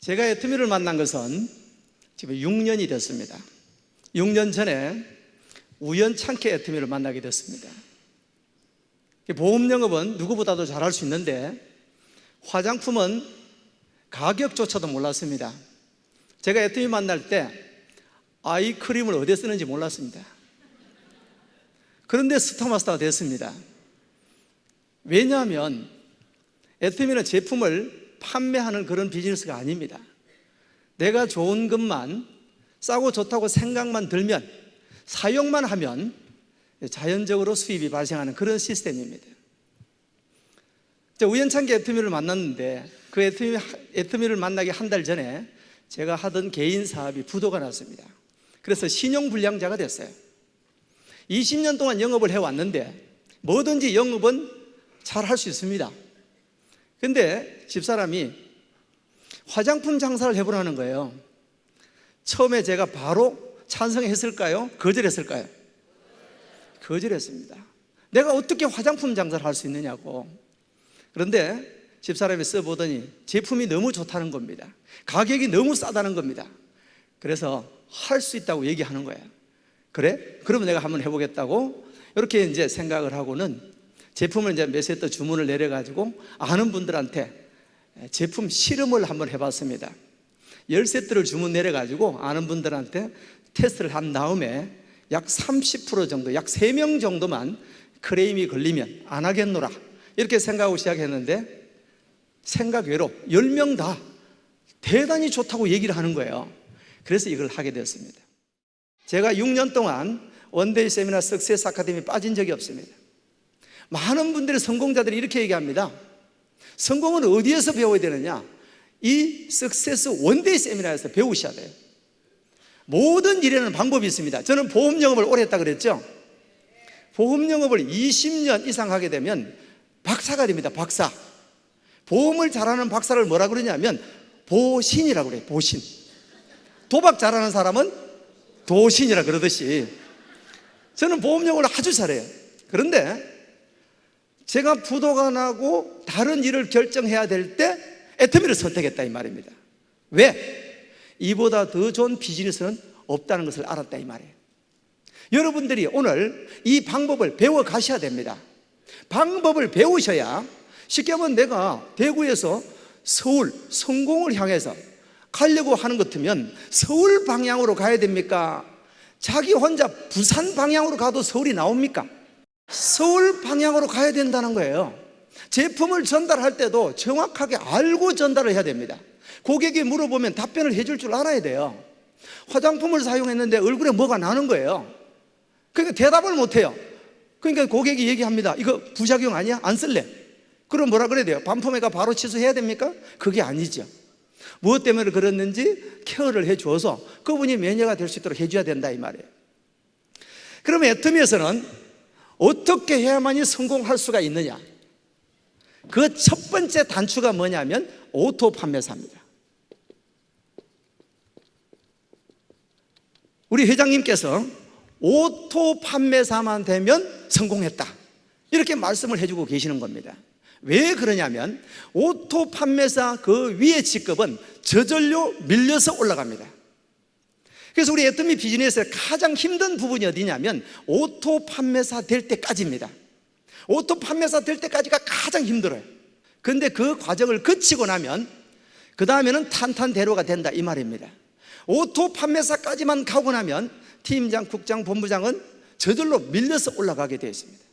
제가 애터미를 만난 것은 지금 6년이 됐습니다. 6년 전에 우연찮게 애터미를 만나게 됐습니다. 보험 영업은 누구보다도 잘할 수 있는데 화장품은 가격조차도 몰랐습니다. 제가 애터미 만날 때 아이크림을 어디에 쓰는지 몰랐습니다. 그런데 스타마스터가 됐습니다. 왜냐하면 애터미는 제품을 판매하는 그런 비즈니스가 아닙니다. 내가 좋은 것만, 싸고 좋다고 생각만 들면, 사용만 하면 자연적으로 수입이 발생하는 그런 시스템입니다. 우연찮게 애터미를 만났는데 그 애터미를 만나기 한 달 전에 제가 하던 개인 사업이 부도가 났습니다. 그래서 신용불량자가 됐어요. 20년 동안 영업을 해왔는데 뭐든지 영업은 잘 할 수 있습니다. 근데 집사람이 화장품 장사를 해보라는 거예요. 처음에 제가 바로 찬성했을까요? 거절했을까요? 거절했습니다. 내가 어떻게 화장품 장사를 할 수 있느냐고. 그런데 집사람이 써보더니 제품이 너무 좋다는 겁니다. 가격이 너무 싸다는 겁니다. 그래서 할 수 있다고 얘기하는 거예요. 그래? 그러면 내가 한번 해보겠다고 이렇게 이제 생각을 하고는 제품을 이제 몇 세트 주문을 내려가지고 아는 분들한테 제품 실험을 한번 해봤습니다. 10세트를 주문 내려가지고 아는 분들한테 테스트를 한 다음에 약 30% 정도, 약 3명 정도만 크레임이 걸리면 안 하겠노라 이렇게 생각하고 시작했는데 생각 외로 10명 다 대단히 좋다고 얘기를 하는 거예요. 그래서 이걸 하게 됐습니다. 제가 6년 동안 원데이 세미나 석세스 아카데미에 빠진 적이 없습니다. 많은 분들이 성공자들이 이렇게 얘기합니다. 성공은 어디에서 배워야 되느냐? 이 석세스 원데이 세미나에서 배우셔야 돼요. 모든 일에는 방법이 있습니다. 저는 보험 영업을 오래 했다 그랬죠? 보험 영업을 20년 이상 하게 되면 박사가 됩니다. 박사. 보험을 잘하는 박사를 뭐라 그러냐면 보신이라고 그래요. 보신. 도박 잘하는 사람은 도신이라 그러듯이 저는 보험 영업을 아주 잘해요. 그런데 제가 부도가 나고 다른 일을 결정해야 될 때 애터미를 선택했다 이 말입니다. 왜? 이보다 더 좋은 비즈니스는 없다는 것을 알았다 이 말이에요. 여러분들이 오늘 이 방법을 배워 가셔야 됩니다. 방법을 배우셔야 쉽게 하면 내가 대구에서 서울 성공을 향해서 가려고 하는 것 같으면 서울 방향으로 가야 됩니까? 자기 혼자 부산 방향으로 가도 서울이 나옵니까? 서울 방향으로 가야 된다는 거예요. 제품을 전달할 때도 정확하게 알고 전달을 해야 됩니다. 고객이 물어보면 답변을 해줄 줄 알아야 돼요. 화장품을 사용했는데 얼굴에 뭐가 나는 거예요. 그러니까 대답을 못해요. 그러니까 고객이 얘기합니다. 이거 부작용 아니야? 안 쓸래. 그럼 뭐라 그래야 돼요? 반품회가 바로 취소해야 됩니까? 그게 아니죠. 무엇 때문에 그랬는지 케어를 해줘서 그분이 매니아가 될 수 있도록 해줘야 된다 이 말이에요. 그러면 애터미에서는 어떻게 해야만이 성공할 수가 있느냐? 그 첫 번째 단추가 뭐냐면 오토 판매사입니다. 우리 회장님께서 오토 판매사만 되면 성공했다 이렇게 말씀을 해주고 계시는 겁니다. 왜 그러냐면 오토 판매사 그 위의 직급은 저절로 밀려서 올라갑니다. 그래서 우리 애터미 비즈니스의 가장 힘든 부분이 어디냐면 오토 판매사 될 때까지입니다. 오토 판매사 될 때까지가 가장 힘들어요. 그런데 그 과정을 거치고 나면 그 다음에는 탄탄대로가 된다 이 말입니다. 오토 판매사까지만 가고 나면 팀장, 국장, 본부장은 저절로 밀려서 올라가게 되어 있습니다.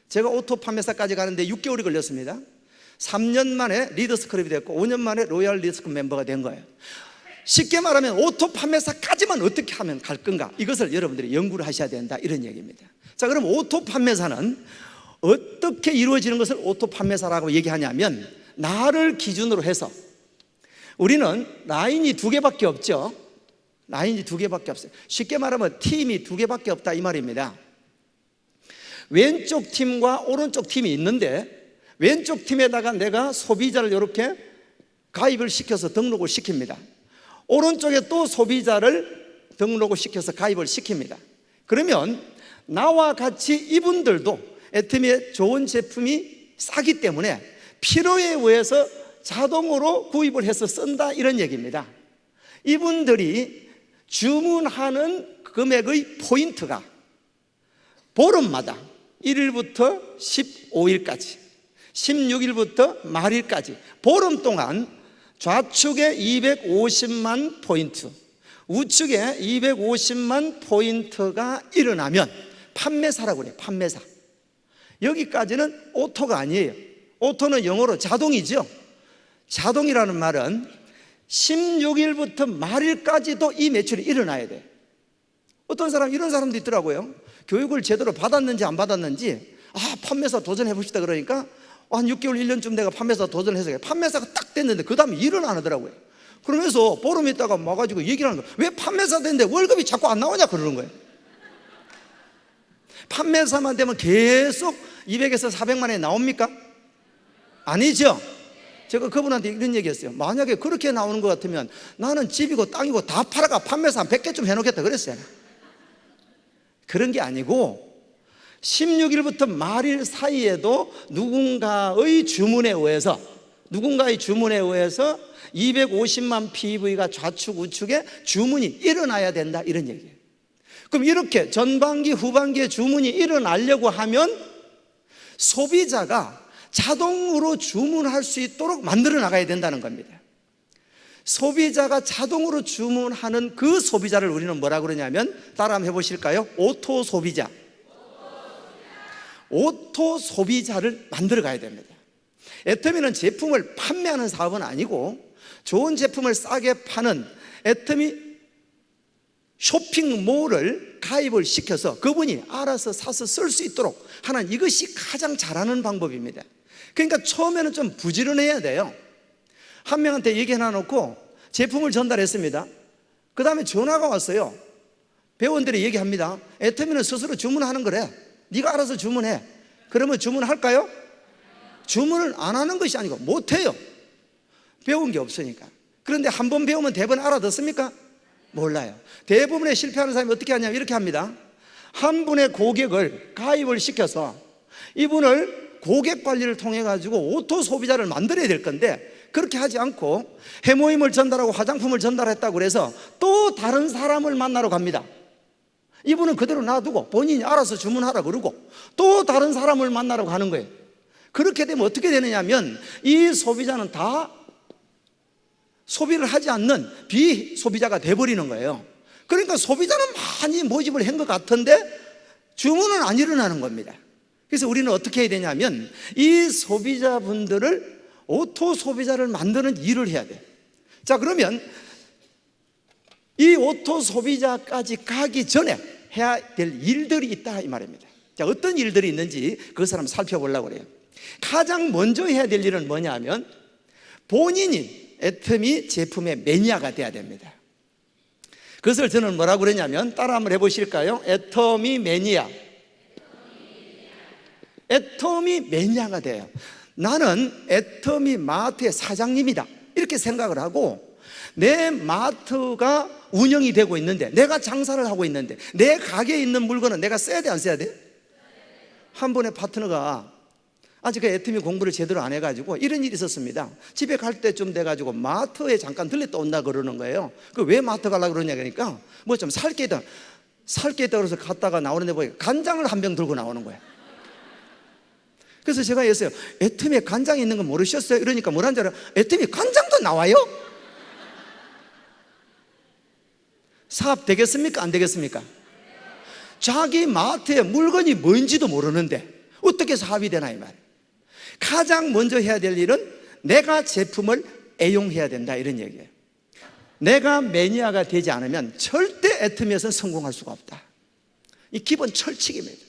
제가 오토 판매사까지 가는데 6개월이 걸렸습니다. 3년 만에 리더스클럽이 됐고 5년 만에 로얄 리더스클럽 멤버가 된 거예요. 쉽게 말하면 오토 판매사까지만 어떻게 하면 갈 건가, 이것을 여러분들이 연구를 하셔야 된다 이런 얘기입니다. 자, 그럼 오토 판매사는 어떻게 이루어지는 것을 오토 판매사라고 얘기하냐면 나를 기준으로 해서 우리는 라인이 2개밖에 없죠. 라인이 2개밖에 없어요. 쉽게 말하면 팀이 2개밖에 없다 이 말입니다. 왼쪽 팀과 오른쪽 팀이 있는데 왼쪽 팀에다가 내가 소비자를 이렇게 가입을 시켜서 등록을 시킵니다. 오른쪽에 또 소비자를 등록을 시켜서 가입을 시킵니다. 그러면 나와 같이 이분들도 애터미의 좋은 제품이 싸기 때문에 필요에 의해서 자동으로 구입을 해서 쓴다 이런 얘기입니다. 이분들이 주문하는 금액의 포인트가 보름마다 1일부터 15일까지 16일부터 말일까지 보름 동안 좌측에 250만 포인트, 우측에 250만 포인트가 일어나면 판매사라고 그래요. 판매사. 여기까지는 오토가 아니에요. 오토는 영어로 자동이죠. 자동이라는 말은 16일부터 말일까지도 이 매출이 일어나야 돼. 어떤 사람, 이런 사람도 있더라고요. 교육을 제대로 받았는지 안 받았는지, 판매사 도전해 봅시다 그러니까 한 6개월, 1년쯤 내가 판매사 도전해서 판매사가 딱 됐는데 그 다음에 일은 안 하더라고요. 그러면서 보름 있다가 와가지고 얘기를 하는 거예요. 왜 판매사 됐는데 월급이 자꾸 안 나오냐 그러는 거예요. 판매사만 되면 계속 200에서 400만 원이 나옵니까? 아니죠. 제가 그분한테 이런 얘기했어요. 만약에 그렇게 나오는 것 같으면 나는 집이고 땅이고 다 팔아가 판매사 한 100개 좀 해놓겠다 그랬어요. 그런 게 아니고 16일부터 말일 사이에도 누군가의 주문에 의해서 250만 PV가 좌측 우측에 주문이 일어나야 된다 이런 얘기예요. 그럼 이렇게 전반기 후반기에 주문이 일어나려고 하면 소비자가 자동으로 주문할 수 있도록 만들어 나가야 된다는 겁니다. 소비자가 자동으로 주문하는 그 소비자를 우리는 뭐라 그러냐면, 따라 한번 해보실까요? 오토 소비자. 오토 소비자를 만들어 가야 됩니다. 애터미는 제품을 판매하는 사업은 아니고 좋은 제품을 싸게 파는 애터미 쇼핑몰을 가입을 시켜서 그분이 알아서 사서 쓸 수 있도록 하는, 이것이 가장 잘하는 방법입니다. 그러니까 처음에는 좀 부지런해야 돼요. 한 명한테 얘기 해놔놓고 제품을 전달했습니다. 그 다음에 전화가 왔어요. 회원들이 얘기합니다. 애터미는 스스로 주문하는 거래. 네가 알아서 주문해. 그러면 주문할까요? 주문을 안 하는 것이 아니고 못해요. 배운 게 없으니까. 그런데 한 번 배우면 대부분 알아듣습니까? 몰라요. 대부분의 실패하는 사람이 어떻게 하냐면 이렇게 합니다. 한 분의 고객을 가입을 시켜서 이분을 고객 관리를 통해 가지고 오토 소비자를 만들어야 될 건데, 그렇게 하지 않고 해모임을 전달하고 화장품을 전달했다고 그래서 또 다른 사람을 만나러 갑니다. 이분은 그대로 놔두고 본인이 알아서 주문하라 그러고 또 다른 사람을 만나러 가는 거예요. 그렇게 되면 어떻게 되느냐면 이 소비자는 다 소비를 하지 않는 비소비자가 돼버리는 거예요. 그러니까 소비자는 많이 모집을 한 것 같은데 주문은 안 일어나는 겁니다. 그래서 우리는 어떻게 해야 되냐면 이 소비자분들을 오토 소비자를 만드는 일을 해야 돼요. 자, 그러면 이 오토 소비자까지 가기 전에 해야 될 일들이 있다 이 말입니다. 자, 어떤 일들이 있는지 그것을 한번 살펴보려고 그래요. 가장 먼저 해야 될 일은 뭐냐 하면 본인이 애터미 제품의 매니아가 돼야 됩니다. 그것을 저는 뭐라고 그러냐면, 따라 한번 해보실까요? 애터미 매니아. 애터미 매니아가 돼요. 나는 애터미 마트의 사장님이다 이렇게 생각을 하고, 내 마트가 운영이 되고 있는데, 내가 장사를 하고 있는데 내 가게에 있는 물건은 내가 써야 돼 안 써야 돼? 한 분의 파트너가 아직 애터미 공부를 제대로 안 해가지고 이런 일이 있었습니다. 집에 갈 때쯤 돼가지고 마트에 잠깐 들렸다 온다 그러는 거예요. 그 왜 마트 가려고 그러냐 그러니까 뭐 좀 살 게 있다 그래서 갔다가 나오는데 보니까 간장을 한 병 들고 나오는 거예요. 그래서 제가 했어요. 애터미에 간장이 있는 거 모르셨어요? 이러니까 뭐라는 줄 알아요? 애터미에 간장도 나와요? 사업 되겠습니까? 안 되겠습니까? 자기 마트에 물건이 뭔지도 모르는데 어떻게 사업이 되나 이 말이에요. 가장 먼저 해야 될 일은 내가 제품을 애용해야 된다 이런 얘기예요. 내가 매니아가 되지 않으면 절대 애터미에서는 성공할 수가 없다. 이 기본 철칙입니다.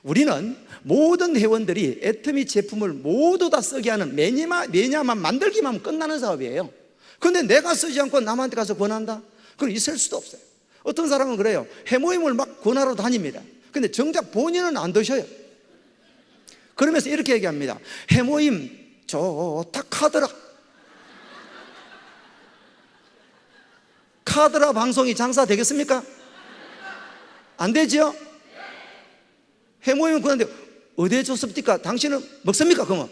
우리는 모든 회원들이 애터미 제품을 모두 다 쓰게 하는 매니아만 만들기만 하면 끝나는 사업이에요. 그런데 내가 쓰지 않고 남한테 가서 권한다? 그건 있을 수도 없어요. 어떤 사람은 그래요. 해모임을 막 권하러 다닙니다. 근데 정작 본인은 안 드셔요. 그러면서 이렇게 얘기합니다. 해모임 좋다 카더라. 카더라 방송이 장사 되겠습니까? 안 되죠? 해모임은 그런데 어디에 좋습니까? 당신은 먹습니까? 그러면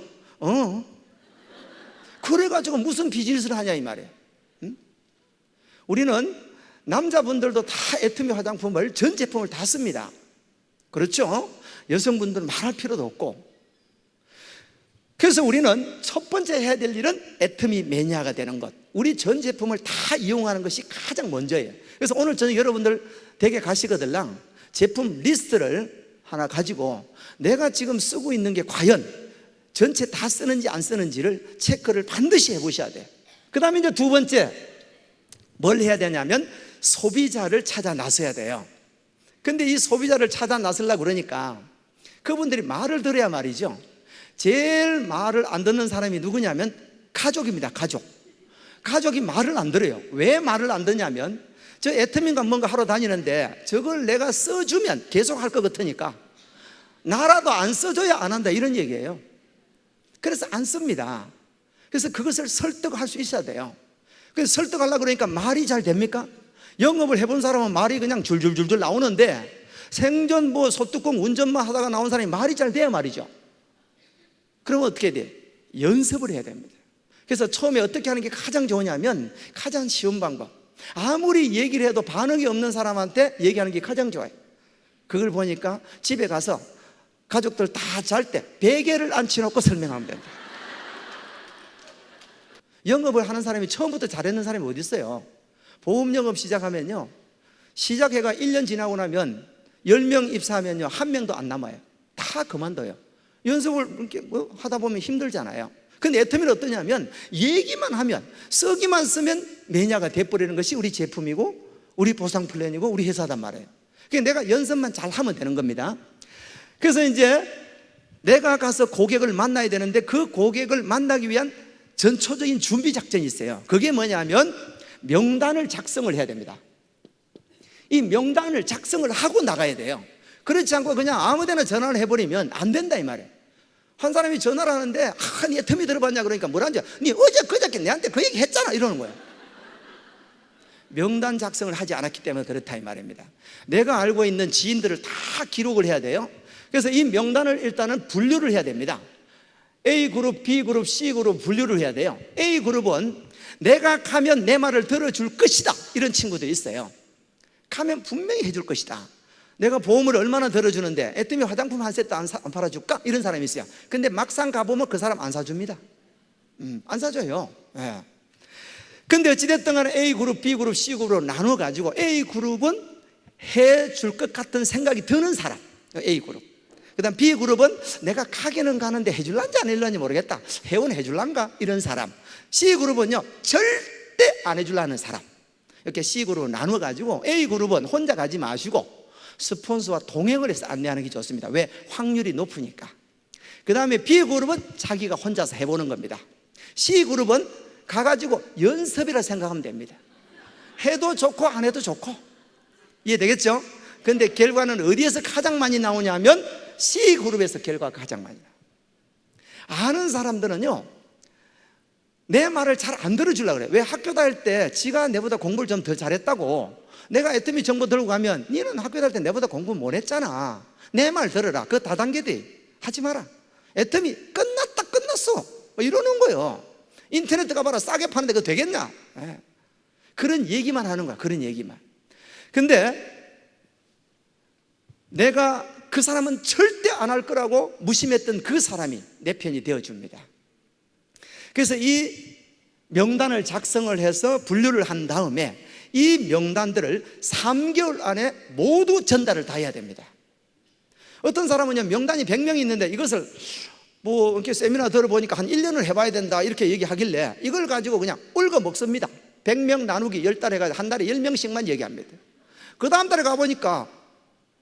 그래가지고 무슨 비즈니스를 하냐 이 말이에요. 응? 우리는 남자분들도 다 애터미 화장품을 전 제품을 다 씁니다. 그렇죠? 여성분들은 말할 필요도 없고. 그래서 우리는 첫 번째 해야 될 일은 애터미 매니아가 되는 것. 우리 전 제품을 다 이용하는 것이 가장 먼저예요. 그래서 오늘 저는 여러분들 댁에 가시거들랑 제품 리스트를 하나 가지고 내가 지금 쓰고 있는 게 과연 전체 다 쓰는지 안 쓰는지를 체크를 반드시 해보셔야 돼요. 그 다음에 이제 두 번째 뭘 해야 되냐면 소비자를 찾아 나서야 돼요. 근데 이 소비자를 찾아 나서려고 그러니까 그분들이 말을 들어야 말이죠. 제일 말을 안 듣는 사람이 누구냐면 가족입니다. 가족이 말을 안 들어요. 왜 말을 안 듣냐면 저 애터미인가 뭔가 하러 다니는데 저걸 내가 써주면 계속 할 것 같으니까 나라도 안 써줘야 안 한다 이런 얘기예요. 그래서 안 씁니다. 그래서 그것을 설득할 수 있어야 돼요. 그래서 설득하려고 그러니까 말이 잘 됩니까? 영업을 해본 사람은 말이 그냥 줄줄줄줄 나오는데 생전 뭐 소뚜껑 운전만 하다가 나온 사람이 말이 잘 돼야 말이죠. 그러면 어떻게 돼? 연습을 해야 됩니다. 그래서 처음에 어떻게 하는 게 가장 좋으냐면 가장 쉬운 방법, 아무리 얘기를 해도 반응이 없는 사람한테 얘기하는 게 가장 좋아요. 그걸 보니까 집에 가서 가족들 다 잘 때 베개를 앉혀놓고 설명하면 됩니다. 영업을 하는 사람이 처음부터 잘했는 사람이 어디 있어요? 보험 영업 시작하면요, 시작해가 1년 지나고 나면 10명 입사하면요 1명도 안 남아요. 다 그만둬요. 연습을 이렇게 뭐 하다 보면 힘들잖아요. 근데 애터미는 어떠냐면 얘기만 하면, 쓰기만 쓰면 매니아가 돼버리는 것이 우리 제품이고 우리 보상 플랜이고 우리 회사단 말이에요. 그러니까 내가 연습만 잘 하면 되는 겁니다. 그래서 이제 내가 가서 고객을 만나야 되는데 그 고객을 만나기 위한 전초적인 준비 작전이 있어요. 그게 뭐냐면 명단을 작성을 해야 됩니다. 이 명단을 작성을 하고 나가야 돼요. 그렇지 않고 그냥 아무데나 전화를 해버리면 안 된다 이 말이에요. 한 사람이 전화를 하는데 네 애터미 들어봤냐 그러니까 뭐라는지, 네 어제 그저께 내한테 그 얘기 했잖아 이러는 거예요. 명단 작성을 하지 않았기 때문에 그렇다 이 말입니다. 내가 알고 있는 지인들을 다 기록을 해야 돼요. 그래서 이 명단을 일단은 분류를 해야 됩니다. A그룹, B그룹, C그룹 분류를 해야 돼요. A그룹은 내가 가면 내 말을 들어줄 것이다 이런 친구들이 있어요. 가면 분명히 해줄 것이다. 내가 보험을 얼마나 들어주는데 애터미 화장품 한 세트 안 팔아줄까? 이런 사람이 있어요. 근데 막상 가보면 그 사람 안 사줍니다. 안 사줘요. 예. 근데 어찌됐든 간에 A그룹, B그룹, C그룹으로 나눠가지고 A그룹은 해줄 것 같은 생각이 드는 사람, A그룹. 그 다음 B그룹은 내가 가게는 가는데 해줄란지 안 해줄란지 모르겠다, 회원 해줄란가? 이런 사람. C그룹은요 절대 안 해줄라는 사람. 이렇게 C그룹으로 나눠가지고 A그룹은 혼자 가지 마시고 스폰서와 동행을 해서 안내하는 게 좋습니다. 왜? 확률이 높으니까. 그 다음에 B그룹은 자기가 혼자서 해보는 겁니다. C그룹은 가가지고 연습이라 생각하면 됩니다. 해도 좋고 안 해도 좋고. 이해되겠죠? 근데 결과는 어디에서 가장 많이 나오냐면 C그룹에서 결과가 가장 많이 나와요. 아는 사람들은요 내 말을 잘 안 들어주려고 그래요. 왜? 학교 다닐 때 지가 내보다 공부를 좀 더 잘했다고 내가 애터미 정보 들고 가면 니는 학교 다닐 때 내보다 공부 못 했잖아, 내 말 들어라, 그거 다단계돼, 하지 마라, 애터미 끝났다 끝났어 뭐 이러는 거예요. 인터넷 가봐라, 싸게 파는데 그거 되겠냐? 네. 그런 얘기만 하는 거야. 그런 얘기만. 근데 내가 그 사람은 절대 안 할 거라고 무심했던 그 사람이 내 편이 되어줍니다. 그래서 이 명단을 작성을 해서 분류를 한 다음에 이 명단들을 3개월 안에 모두 전달을 다 해야 됩니다. 어떤 사람은요 명단이 100명이 있는데 이것을 뭐 이렇게 세미나 들어보니까 한 1년을 해봐야 된다 이렇게 얘기하길래 이걸 가지고 그냥 울고 먹습니다. 100명 나누기 10달 해가지고 한 달에 10명씩만 얘기합니다. 그 다음 달에 가보니까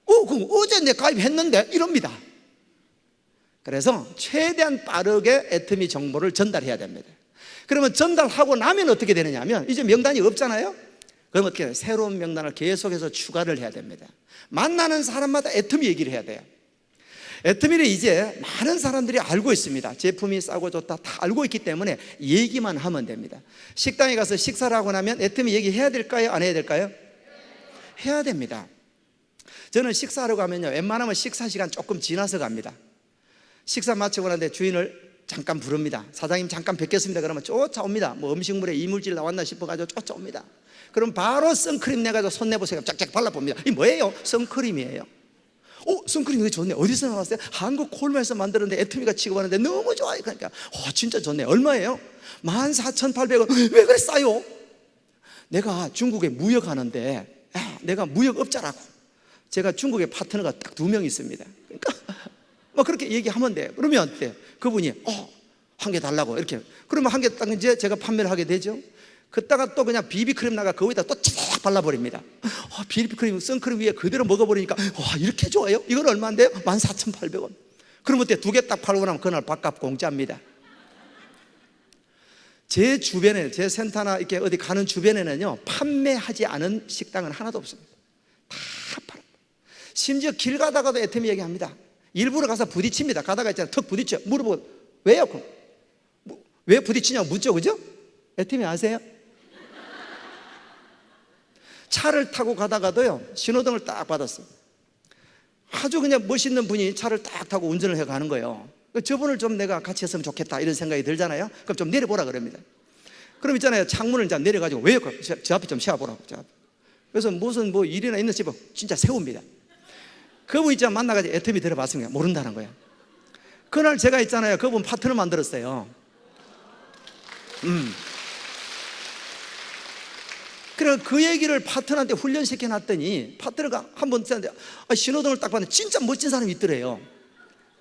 그럼 어제 내 가입했는데 이럽니다. 그래서 최대한 빠르게 애터미 정보를 전달해야 됩니다. 그러면 전달하고 나면 어떻게 되느냐 하면 이제 명단이 없잖아요. 그럼 어떻게 해요? 새로운 명단을 계속해서 추가를 해야 됩니다. 만나는 사람마다 애터미 얘기를 해야 돼요. 애터미를 이제 많은 사람들이 알고 있습니다. 제품이 싸고 좋다 다 알고 있기 때문에 얘기만 하면 됩니다. 식당에 가서 식사를 하고 나면 애터미 얘기해야 될까요? 안 해야 될까요? 해야 됩니다. 저는 식사하러 가면요 웬만하면 식사 시간 조금 지나서 갑니다. 식사 마치고 나는데 주인을 잠깐 부릅니다. 사장님 잠깐 뵙겠습니다. 그러면 쫓아옵니다. 뭐 음식물에 이물질 나왔나 싶어가지고 쫓아옵니다. 그럼 바로 선크림 내가지고 손 내보세요. 쫙쫙 발라봅니다. 이 뭐예요? 선크림이에요. 선크림 이거 좋네. 어디서 나왔어요? 한국 콜마에서 만들었는데 애터미가 취급하는데 너무 좋아요. 그러니까 진짜 좋네. 얼마예요? 14,800원. 왜 그래 싸요? 내가 중국에 무역하는데 내가 무역업자라고. 제가 중국에 파트너가 딱 2명 있습니다. 그러니까 뭐 그렇게 얘기하면 돼요. 그러면 어때? 그분이 한 개 달라고 이렇게. 그러면 한 개 딱 이제 제가 판매를 하게 되죠. 그다가 또 그냥 비비크림 나가 거기다 또 쫙 발라버립니다. 비비크림 선크림 위에 그대로 먹어버리니까 이렇게 좋아요? 이건 얼마인데요? 14,800원. 그러면 어때? 2개 딱 팔고 나면 그날 밥값 공짜입니다. 제 주변에, 제 센터나 이렇게 어디 가는 주변에는요, 판매하지 않은 식당은 하나도 없습니다. 다 팔아. 심지어 길 가다가도 애터미 얘기합니다. 일부러 가서 부딪힙니다. 가다가 있잖아요, 턱 부딪혀. 물어보고 왜요? 왜 부딪히냐고 묻죠, 그죠? 애터미 아세요? 차를 타고 가다가도요, 신호등을 딱 받았어요. 아주 그냥 멋있는 분이 차를 딱 타고 운전을 해 가는 거예요. 저분을 좀 내가 같이 했으면 좋겠다 이런 생각이 들잖아요. 그럼 좀 내려보라 그럽니다. 그럼 있잖아요, 창문을 이제 내려가지고 왜요? 저 앞에 좀 세워보라고. 그래서 무슨 뭐 일이나 있는 집은 진짜 세웁니다. 그분 있잖아, 만나가지고 애터미 들어봤습니다. 모른다는 거예요. 그날 제가 있잖아요, 그분 파트너 만들었어요. 그래서 그 얘기를 파트너한테 훈련시켜 놨더니 파트너가 한번 신호등을 딱 봤는데 진짜 멋진 사람이 있더래요.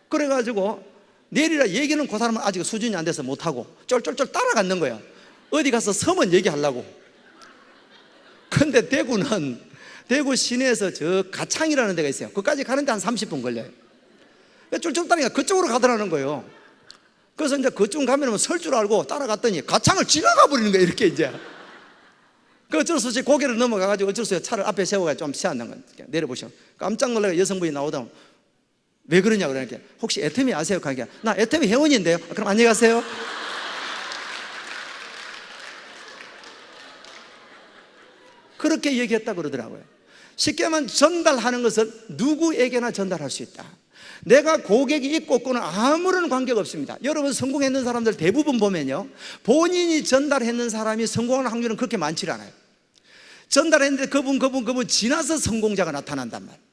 그래가지고 내리라 얘기는 그 사람은 아직 수준이 안 돼서 못하고 쫄쫄쫄 따라갔는 거예요. 어디 가서 서면 얘기하려고. 근데 대구 시내에서 저 가창이라는 데가 있어요. 그까지 가는데 한 30분 걸려요. 쫄쫄 따라니까 그쪽으로 가더라는 거예요. 그래서 이제 그쪽 가면 설 줄 알고 따라갔더니 가창을 지나가 버리는 거예요. 이렇게 이제. 그 어쩔 수 없이 고개를 넘어가가지고 어쩔 수 없이 차를 앞에 세워가지고 좀 세웠는 거예요. 내려보시면 깜짝 놀라가 여성분이 나오다 왜 그러냐고 그러니까 혹시 애터미 아세요? 그러니까 나 애터미 회원인데요. 그럼 안녕히 가세요. 그렇게 얘기했다고 그러더라고요. 쉽게 말하면 전달하는 것은 누구에게나 전달할 수 있다. 내가 고객이 있고 없고는 아무런 관계가 없습니다. 여러분 성공했는 사람들 대부분 보면요, 본인이 전달했는 사람이 성공하는 확률은 그렇게 많지 않아요. 전달했는데 그분 지나서 성공자가 나타난단 말이에요.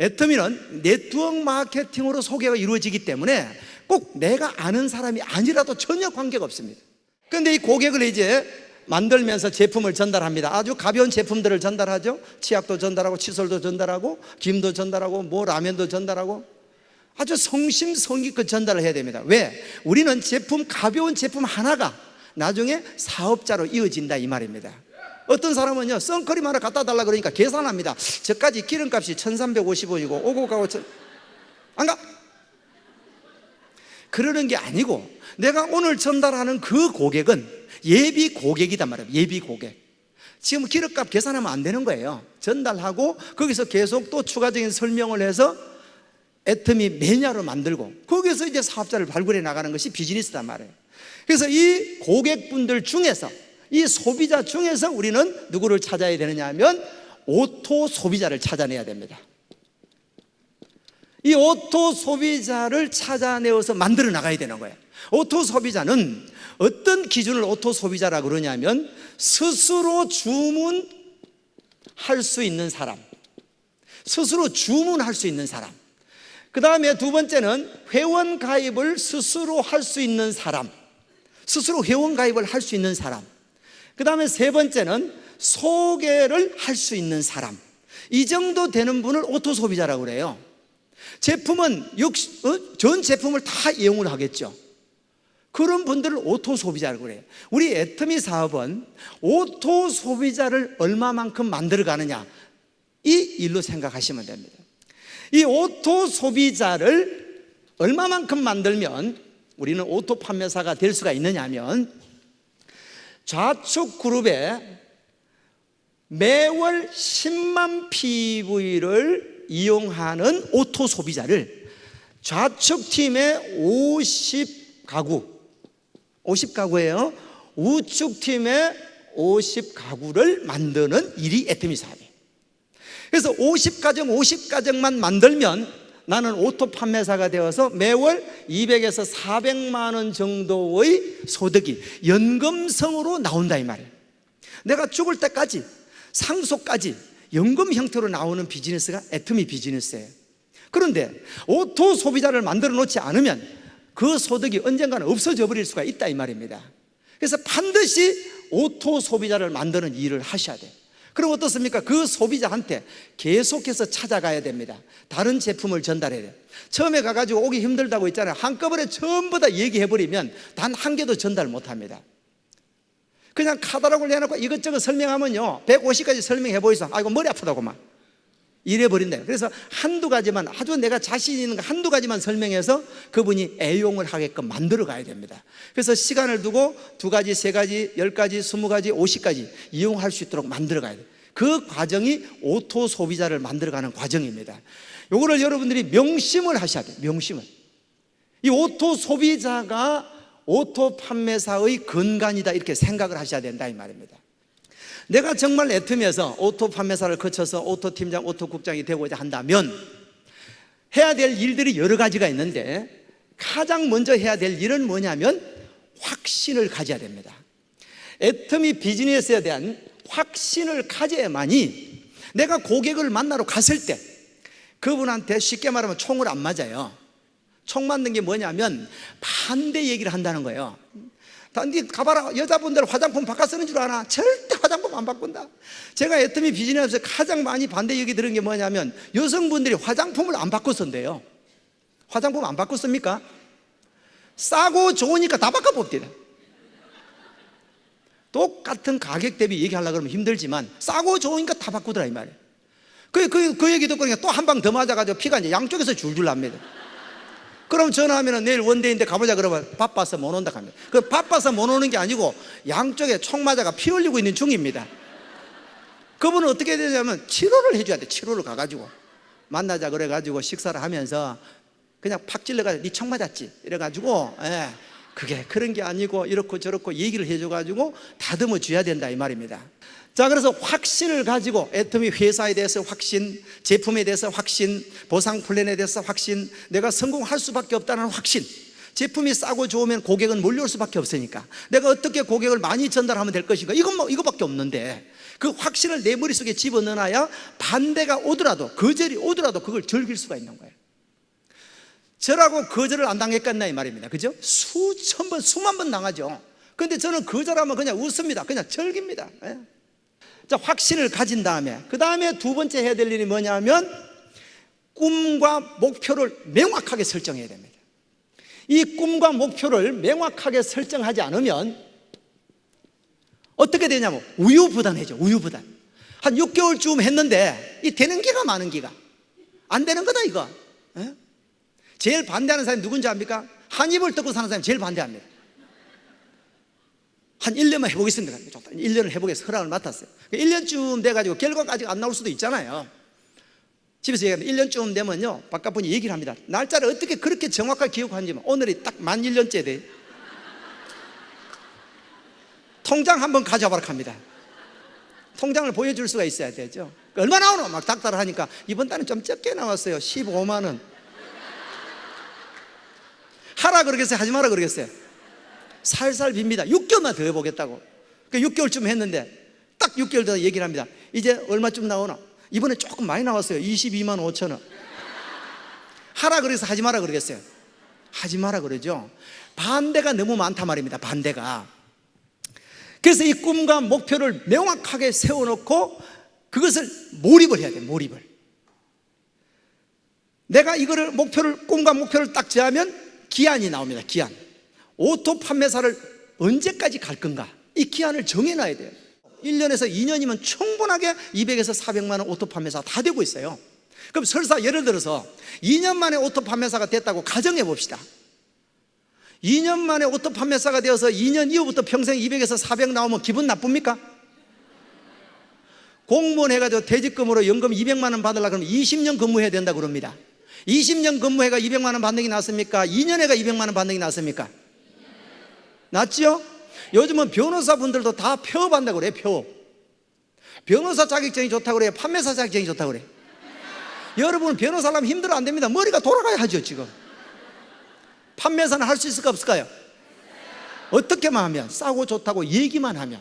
애터미는 네트워크 마케팅으로 소개가 이루어지기 때문에 꼭 내가 아는 사람이 아니라도 전혀 관계가 없습니다. 그런데 이 고객을 이제 만들면서 제품을 전달합니다. 아주 가벼운 제품들을 전달하죠. 치약도 전달하고 칫솔도 전달하고 김도 전달하고 뭐 라면도 전달하고 아주 성심성의껏 전달을 해야 됩니다. 왜? 우리는 가벼운 제품 하나가 나중에 사업자로 이어진다 이 말입니다. 어떤 사람은요, 선크림 하나 갖다 달라 그러니까 계산합니다. 저까지 기름값이 1,350원이고 오고 가고 안 가? 그러는 게 아니고 내가 오늘 전달하는 그 고객은 예비 고객이단 말이에요. 예비 고객. 지금 기름값 계산하면 안 되는 거예요. 전달하고 거기서 계속 또 추가적인 설명을 해서 애터미 매니아로 만들고 거기서 이제 사업자를 발굴해 나가는 것이 비즈니스단 말이에요. 그래서 이 고객분들 중에서, 이 소비자 중에서 우리는 누구를 찾아야 되느냐 하면 오토 소비자를 찾아내야 됩니다. 이 오토 소비자를 찾아내어서 만들어 나가야 되는 거예요. 오토 소비자는 어떤 기준을 오토 소비자라고 그러냐면 스스로 주문할 수 있는 사람, 스스로 주문할 수 있는 사람. 그 다음에 두 번째는 회원 가입을 스스로 할 수 있는 사람, 스스로 회원 가입을 할 수 있는 사람. 그 다음에 세 번째는 소개를 할 수 있는 사람. 이 정도 되는 분을 오토 소비자라고 그래요. 제품은 전 제품을 다 이용을 하겠죠. 그런 분들을 오토 소비자라고 그래요. 우리 애터미 사업은 오토 소비자를 얼마만큼 만들어 가느냐, 이 일로 생각하시면 됩니다. 이 오토 소비자를 얼마만큼 만들면 우리는 오토 판매사가 될 수가 있느냐 하면 좌측 그룹에 매월 10만 PV를 이용하는 오토 소비자를 좌측 팀의 50가구예요. 우측 팀의 50가구를 만드는 일이 애터미 사업이에요. 그래서 50가정만 만들면 나는 오토 판매사가 되어서 매월 200에서 400만 원 정도의 소득이 연금성으로 나온다 이 말이에요. 내가 죽을 때까지 상속까지 연금 형태로 나오는 비즈니스가 애터미 비즈니스예요. 그런데 오토 소비자를 만들어 놓지 않으면 그 소득이 언젠가는 없어져 버릴 수가 있다 이 말입니다. 그래서 반드시 오토 소비자를 만드는 일을 하셔야 돼요. 그럼 어떻습니까? 그 소비자한테 계속해서 찾아가야 됩니다. 다른 제품을 전달해야 돼요. 처음에 가가지고 오기 힘들다고 있잖아요. 한꺼번에 전부 다 얘기해버리면 단 한 개도 전달 못합니다. 그냥 카탈로그를 내놓고 이것저것 설명하면요 150가지 설명해 보이소. 아이고 머리 아프다고 막 이래버린다. 그래서 한두 가지만, 아주 내가 자신 있는 거 한두 가지만 설명해서 그분이 애용을 하게끔 만들어 가야 됩니다. 그래서 시간을 두고 2가지, 3가지, 10가지, 20가지, 50가지 이용할 수 있도록 만들어 가야 돼요. 그 과정이 오토 소비자를 만들어 가는 과정입니다. 요거를 여러분들이 명심을 하셔야 돼요. 명심을. 이 오토 소비자가 오토 판매사의 근간이다 이렇게 생각을 하셔야 된다 이 말입니다. 내가 정말 애터미에서 오토 판매사를 거쳐서 오토 팀장, 오토 국장이 되고자 한다면 해야 될 일들이 여러 가지가 있는데 가장 먼저 해야 될 일은 뭐냐면 확신을 가져야 됩니다. 애터미 비즈니스에 대한 확신을 가져야만이 내가 고객을 만나러 갔을 때 그분한테 쉽게 말하면 총을 안 맞아요. 총 맞는 게 뭐냐면 반대 얘기를 한다는 거예요. 니 가봐라, 여자분들 화장품 바꿔 쓰는 줄 아나? 절대 화장품 안 바꾼다. 제가 애터미 비즈니스에서 가장 많이 반대 얘기 들은 게 뭐냐면 여성분들이 화장품을 안 바꿔 쓴대요. 화장품 안 바꿔 씁니까? 싸고 좋으니까 다 바꿔 봅니다. 똑같은 가격 대비 얘기하려고 그러면 힘들지만 싸고 좋으니까 다 바꾸더라 이 말이에요. 그 얘기 듣고 또 한 방 더 맞아가지고 피가 이제 양쪽에서 줄줄 납니다. 그럼 전화하면 내일 원데이인데 가보자 그러면 바빠서 못 온다 합니다. 그 바빠서 못 오는 게 아니고 양쪽에 총 맞아가 피 흘리고 있는 중입니다. 그분은 어떻게 해야 되냐면 치료를 해줘야 돼. 치료를 가가지고 만나자 그래가지고 식사를 하면서 그냥 팍 찔러가지고 니 총 맞았지 이래가지고 그게 그런 게 아니고 이렇고 저렇고 얘기를 해줘가지고 다듬어 줘야 된다 이 말입니다. 자, 그래서 확신을 가지고 애터미 회사에 대해서 확신, 제품에 대해서 확신, 보상 플랜에 대해서 확신, 내가 성공할 수밖에 없다는 확신. 제품이 싸고 좋으면 고객은 몰려올 수밖에 없으니까 내가 어떻게 고객을 많이 전달하면 될 것인가, 이거밖에 없는데 그 확신을 내 머릿속에 집어넣어놔야 반대가 오더라도, 거절이 오더라도 그걸 즐길 수가 있는 거예요. 저라고 거절을 안 당했겠나 이 말입니다. 그죠? 수천 번, 수만 번 당하죠. 근데 저는 거절하면 그냥 웃습니다. 그냥 즐깁니다. 자, 확신을 가진 다음에 그 다음에 두 번째 해야 될 일이 뭐냐면 꿈과 목표를 명확하게 설정해야 됩니다. 이 꿈과 목표를 명확하게 설정하지 않으면 어떻게 되냐면 우유부단해져. 우유부단. 한 6개월쯤 했는데 이 되는 기가 많은 기가 안 되는 거다 이거. 제일 반대하는 사람이 누군지 압니까? 한 입을 뜯고 사는 사람이 제일 반대합니다. 한 1년만 해보겠습니다. 1년을 해보겠습니다. 허락을 맡았어요. 1년쯤 돼가지고 결과가 아직 안 나올 수도 있잖아요. 집에서 얘기하면 1년쯤 되면요 바깥분이 얘기를 합니다. 날짜를 어떻게 그렇게 정확하게 기억하는지. 오늘이 딱 만 1년째 돼. 통장 한번 가져와라 합니다. 통장을 보여줄 수가 있어야 되죠. 얼마 나오노? 막 닥달을 하니까 이번 달은 좀 적게 나왔어요. 15만 원. 하라 그러겠어요? 하지 마라 그러겠어요? 살살 빕니다. 6개월만 더 해보겠다고. 6개월쯤 했는데 딱 6개월 더 얘기를 합니다. 이제 얼마쯤 나오나? 이번에 조금 많이 나왔어요. 22만 5천 원. 하라 그래서 하지 마라 그러겠어요? 하지 마라 그러죠. 반대가 너무 많단 말입니다. 반대가. 그래서 이 꿈과 목표를 명확하게 세워놓고 그것을 몰입을 해야 돼요. 몰입을. 내가 이거를 꿈과 목표를 딱 정하면 기한이 나옵니다. 기한. 오토 판매사를 언제까지 갈 건가? 이 기한을 정해놔야 돼요. 1년에서 2년이면 충분하게 200에서 400만 원 오토 판매사가 다 되고 있어요. 그럼 설사 예를 들어서 2년 만에 오토 판매사가 됐다고 가정해 봅시다. 2년 만에 오토 판매사가 되어서 2년 이후부터 평생 200에서 400 나오면 기분 나쁩니까? 공무원 해가지고 퇴직금으로 연금 200만 원 받으려고 그러면 20년 근무해야 된다 그럽니다. 20년 근무해가 200만 원 받는 게 낫습니까? 2년 해가 200만 원 받는 게 낫습니까? 낫죠? 요즘은 변호사분들도 다 폐업한다고 그래요. 폐업. 변호사 자격증이 좋다고 그래요? 판매사 자격증이 좋다고 그래요? 여러분 변호사라면 힘들어 안 됩니다. 머리가 돌아가야 하죠. 지금 판매사는 할 수 있을까 없을까요? 어떻게만 하면, 싸고 좋다고 얘기만 하면.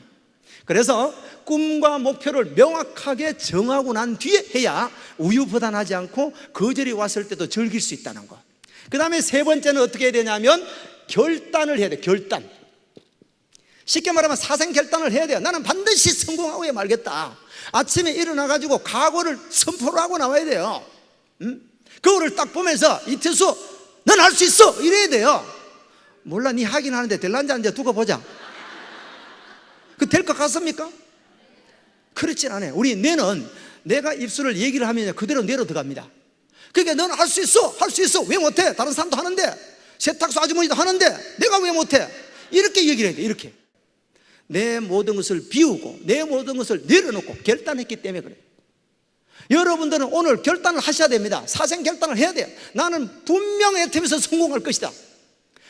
그래서 꿈과 목표를 명확하게 정하고 난 뒤에 해야 우유부단하지 않고 거절이 왔을 때도 즐길 수 있다는 거. 그 다음에 세 번째는 어떻게 해야 되냐면 결단을 해야 돼. 결단. 쉽게 말하면 사생결단을 해야 돼요. 나는 반드시 성공하고 말겠다. 아침에 일어나가지고 각오를 선포를 하고 나와야 돼요. 그거를 딱 보면서 이태수 넌 할 수 있어 이래야 돼요. 몰라, 니 하긴 하는데 될란지 안 돼 두고 보자. 그 될 것 같습니까? 그렇진 않아요. 우리 뇌는 내가 입술을 얘기를 하면 그대로 뇌로 들어갑니다. 그러니까 넌 할 수 있어, 할 수 있어. 왜 못해? 다른 사람도 하는데, 세탁소 아주머니도 하는데 내가 왜 못해? 이렇게 얘기를 해야 돼. 이렇게 내 모든 것을 비우고 내 모든 것을 내려놓고 결단했기 때문에 그래요. 여러분들은 오늘 결단을 하셔야 됩니다. 사생 결단을 해야 돼요. 나는 분명 애템에서 성공할 것이다.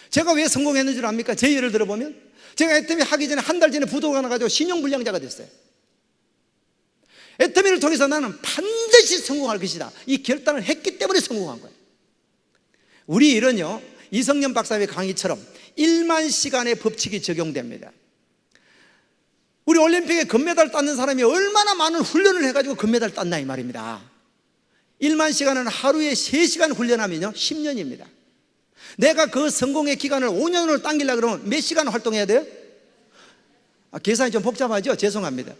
제가 왜 성공했는 줄 압니까? 제 예를 들어보면 제가 애터미 하기 전에 한 달 전에 부도가 나가지고 신용불량자가 됐어요. 애터미를 통해서 나는 반드시 성공할 것이다. 이 결단을 했기 때문에 성공한 거예요. 우리 일은요, 이성년 박사의 강의처럼 1만 시간의 법칙이 적용됩니다. 우리 올림픽에 금메달 땄는 사람이 얼마나 많은 훈련을 해가지고 금메달 땄나 이 말입니다. 1만 시간은 하루에 3시간 훈련하면요 10년입니다. 내가 그 성공의 기간을 5년으로 당기려고 그러면 몇 시간 활동해야 돼요? 계산이 좀 복잡하죠? 죄송합니다.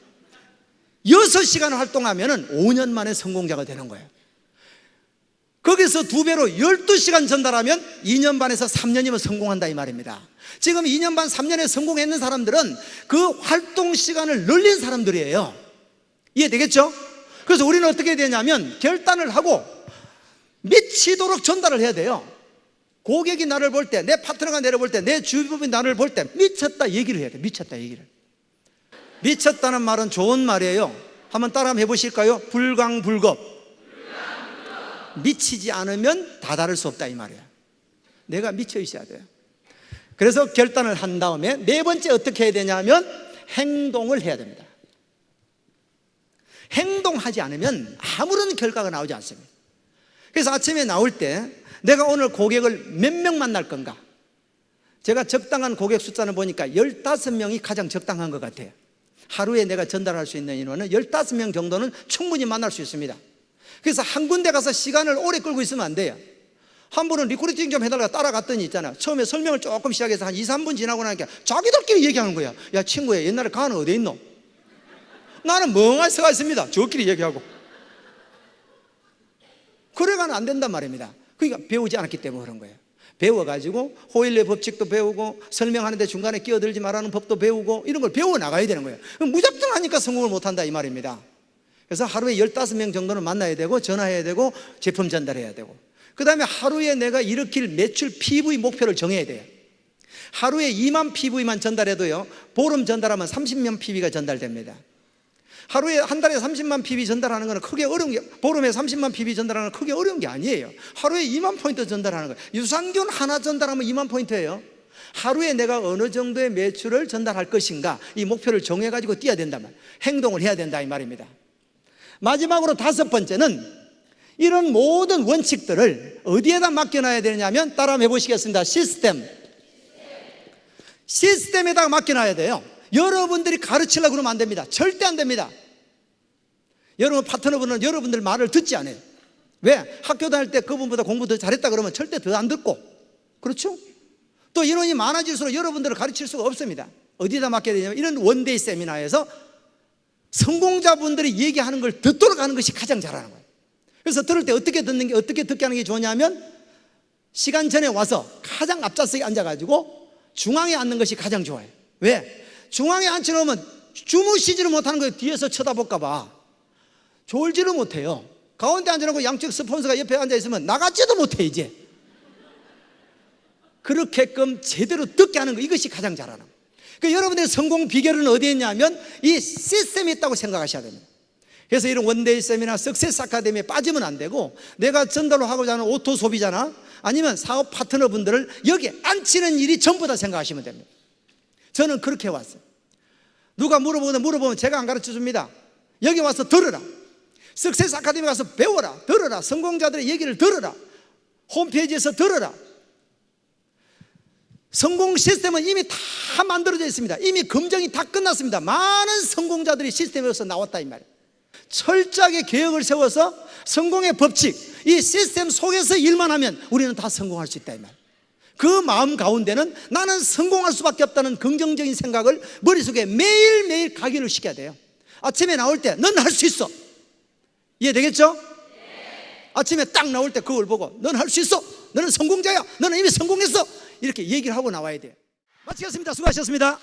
6시간 활동하면 5년 만에 성공자가 되는 거예요. 거기서 2배로 12시간 전달하면 2년 반에서 3년이면 성공한다 이 말입니다. 지금 2년 반 3년에 성공했는 사람들은 그 활동 시간을 늘린 사람들이에요. 이해되겠죠? 그래서 우리는 어떻게 해야 되냐면 결단을 하고 미치도록 전달을 해야 돼요. 고객이 나를 볼 때, 내 파트너가 나를 볼 때, 내 주변이 나를 볼 때 미쳤다 얘기를 해야 돼. 미쳤다 얘기를. 미쳤다는 말은 좋은 말이에요. 한번 따라 한번 해보실까요? 불광불급. 미치지 않으면 다다를 수 없다 이 말이야. 내가 미쳐 있어야 돼요. 그래서 결단을 한 다음에 네 번째 어떻게 해야 되냐면 행동을 해야 됩니다. 행동하지 않으면 아무런 결과가 나오지 않습니다. 그래서 아침에 나올 때 내가 오늘 고객을 몇 명 만날 건가? 제가 적당한 고객 숫자를 보니까 15명이 가장 적당한 것 같아요. 하루에 내가 전달할 수 있는 인원은 15명 정도는 충분히 만날 수 있습니다. 그래서 한 군데 가서 시간을 오래 끌고 있으면 안 돼요. 한 분은 리크루팅 좀 해달라고 따라갔더니 있잖아, 처음에 설명을 조금 시작해서 한 2, 3분 지나고 나니까 자기들끼리 얘기하는 거야. 야 친구야, 옛날에 가는 어디 있노? 나는 멍하니 서가 있습니다. 저끼리 얘기하고. 그래가는 안 된단 말입니다. 그러니까 배우지 않았기 때문에 그런 거예요. 배워가지고 호일의 법칙도 배우고 설명하는데 중간에 끼어들지 말라는 법도 배우고 이런 걸 배워나가야 되는 거예요. 무작정 하니까 성공을 못한다 이 말입니다. 그래서 하루에 15명 정도는 만나야 되고 전화해야 되고 제품 전달해야 되고, 그 다음에 하루에 내가 일으킬 매출 PV 목표를 정해야 돼요. 하루에 2만 PV만 전달해도요 보름 전달하면 30만 PV가 전달됩니다. 하루에 한 달에 30만 PV 전달하는 건 크게 어려운 게, 보름에 30만 PV 전달하는 건 크게 어려운 게 아니에요. 하루에 2만 포인트 전달하는 거예요. 유산균 하나 전달하면 2만 포인트예요. 하루에 내가 어느 정도의 매출을 전달할 것인가, 이 목표를 정해가지고 뛰어야 된다면 행동을 해야 된다 이 말입니다. 마지막으로 5번째는 이런 모든 원칙들을 어디에다 맡겨놔야 되냐면, 따라 한번 해보시겠습니다. 시스템에다가 맡겨놔야 돼요. 여러분들이 가르치려고 그러면 안 됩니다. 절대 안 됩니다. 여러분 파트너분은 여러분들 말을 듣지 않아요. 왜? 학교 다닐 때 그분보다 공부 더 잘했다 그러면 절대 더 안 듣고, 그렇죠? 또 인원이 많아질수록 여러분들을 가르칠 수가 없습니다. 어디다 맡겨야 되냐면 이런 원데이 세미나에서 성공자분들이 얘기하는 걸 듣도록 하는 것이 가장 잘하는 거예요. 그래서 들을 때 어떻게 듣는 게, 어떻게 듣게 하는 게 좋냐면 시간 전에 와서 가장 앞좌석에 앉아가지고 중앙에 앉는 것이 가장 좋아요. 왜? 중앙에 앉혀놓으면 주무시지를 못하는 거예요. 뒤에서 쳐다볼까봐 졸지를 못해요. 가운데 앉아놓고 양쪽 스폰서가 옆에 앉아있으면 나가지도 못해. 이제 그렇게끔 제대로 듣게 하는 거, 이것이 가장 잘하는 거예요. 그러니까 여러분들의 성공 비결은 어디에 있냐면 이 시스템이 있다고 생각하셔야 됩니다. 그래서 이런 원데이 세미나, 석세스 아카데미에 빠지면 안 되고, 내가 전달로 하고자 하는 오토 소비자나 아니면 사업 파트너분들을 여기에 앉히는 일이 전부 다 생각하시면 됩니다. 저는 그렇게 왔어요. 누가 물어보면 제가 안 가르쳐 줍니다. 여기 와서 들으라. 석세스 아카데미 가서 배워라, 들어라. 성공자들의 얘기를 들어라. 홈페이지에서 들어라. 성공 시스템은 이미 다 만들어져 있습니다. 이미 검증이 다 끝났습니다. 많은 성공자들이 시스템에서 나왔다 이 말이에요. 철저하게 계획을 세워서 성공의 법칙, 이 시스템 속에서 일만 하면 우리는 다 성공할 수 있다 이 말이에요. 그 마음 가운데는 나는 성공할 수밖에 없다는 긍정적인 생각을 머릿속에 매일매일 각인을 시켜야 돼요. 아침에 나올 때 넌 할 수 있어. 이해되겠죠? 아침에 딱 나올 때 그걸 보고 넌 할 수 있어. 너는 성공자야. 너는 이미 성공했어. 이렇게 얘기를 하고 나와야 돼요. 마치겠습니다. 수고하셨습니다.